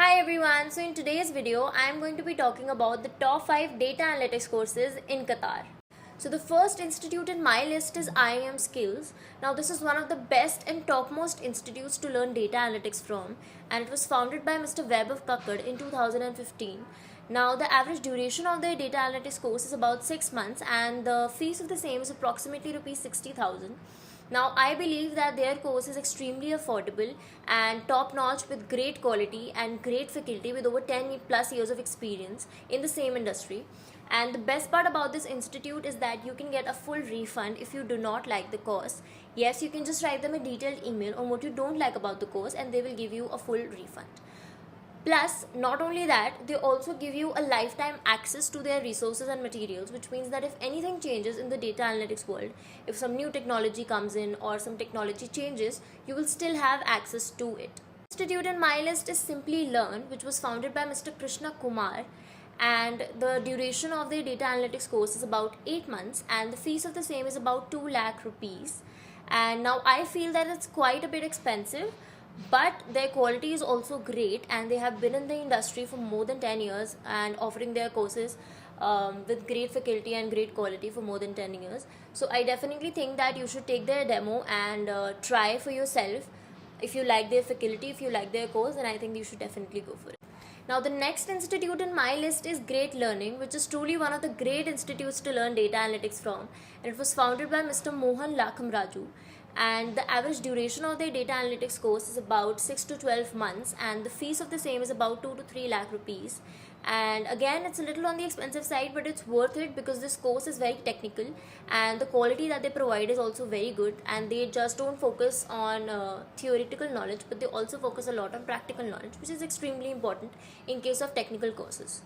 Hi everyone, so in today's video I am going to be talking about the top 5 data analytics courses in Qatar. So the first institute in my list is IIM Skills. Now this is one of the best and topmost institutes to learn data analytics from, and it was founded by Mr. Vaibhav Kakkad in 2015. Now the average duration of the data analytics course is about 6 months and the fees of the same is approximately rupees 60,000. Now, I believe that their course is extremely affordable and top notch with great quality and great faculty with over 10 plus years of experience in the same industry. And the best part about this institute is that you can get a full refund if you do not like the course. Yes, you can just write them a detailed email on what you don't like about the course and they will give you a full refund. Plus, not only that, they also give you a lifetime access to their resources and materials, which means that if anything changes in the data analytics world, if some new technology comes in or some technology changes, you will still have access to it. Institute in my list is Simply Learn, which was founded by Mr. Krishna Kumar, and the duration of the data analytics course is about 8 months and the fees of the same is about 2 lakh rupees. And now I feel that it's quite a bit expensive, but their quality is also great and they have been in the industry for more than 10 years and offering their courses with great faculty and great quality for more than 10 years. So I definitely think that you should take their demo and try for yourself. If you like their faculty, if you like their course, then I think you should definitely go for it. Now the next institute in my list is Great Learning, which is truly one of the great institutes to learn data analytics from, and it was founded by Mr. Mohan Lakham Raju, and the average duration of their data analytics course is about 6 to 12 months and the fees of the same is about 2 to 3 lakh rupees. And again, it's a little on the expensive side, but it's worth it because this course is very technical and the quality that they provide is also very good, and they just don't focus on theoretical knowledge, but they also focus a lot on practical knowledge, which is extremely important in case of technical courses.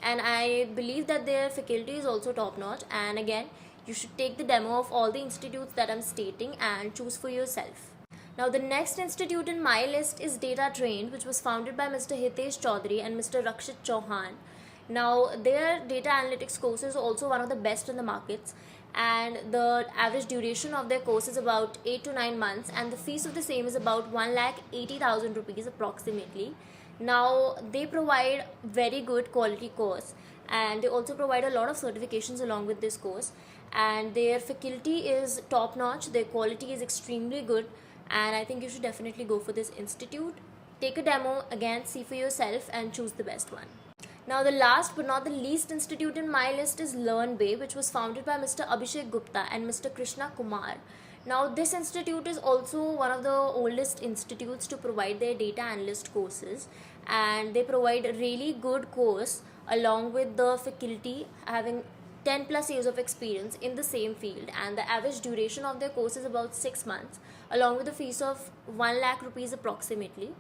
And I believe that their faculty is also top notch, and again, you should take the demo of all the institutes that I'm stating and choose for yourself. Now the next institute in my list is Data Trained, which was founded by Mr. Hitesh Chaudhary and Mr. Rakshit Chauhan. Now their data analytics course is also one of the best in the markets, and the average duration of their course is about 8 to 9 months and the fees of the same is about 1,80,000 rupees approximately. Now they provide very good quality course and they also provide a lot of certifications along with this course, and their faculty is top notch, their quality is extremely good, and I think you should definitely go for this institute. Take a demo, again see for yourself and choose the best one. Now the last but not the least institute in my list is LearnBay, which was founded by Mr. Abhishek Gupta and Mr. Krishna Kumar. Now this institute is also one of the oldest institutes to provide their data analyst courses, and they provide a really good course along with the faculty having 10 plus years of experience in the same field, and the average duration of their course is about 6 months along with a fees of 1 lakh rupees approximately.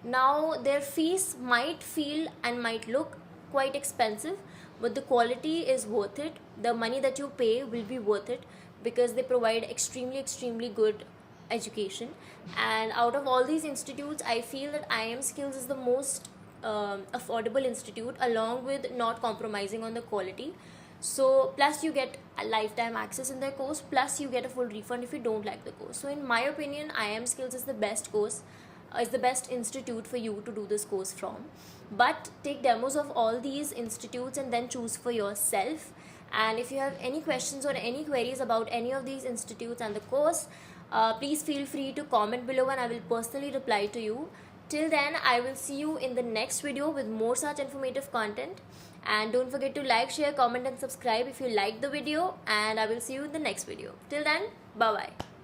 Now their fees might feel and might look quite expensive, but the quality is worth it. The money that you pay will be worth it because they provide extremely good education. And out of all these institutes, I feel that IIM Skills is the most affordable institute, along with not compromising on the quality. So plus you get a lifetime access in their course, plus you get a full refund if you don't like the course. So in my opinion, IIM Skills is the best course, is the best institute for you to do this course from. But take demos of all these institutes and then choose for yourself. And if you have any questions or any queries about any of these institutes and the course, please feel free to comment below and I will personally reply to you. Till then, I will see you in the next video with more such informative content. And don't forget to like, share, comment and subscribe if you liked the video, and I will see you in the next video. Till then, bye bye.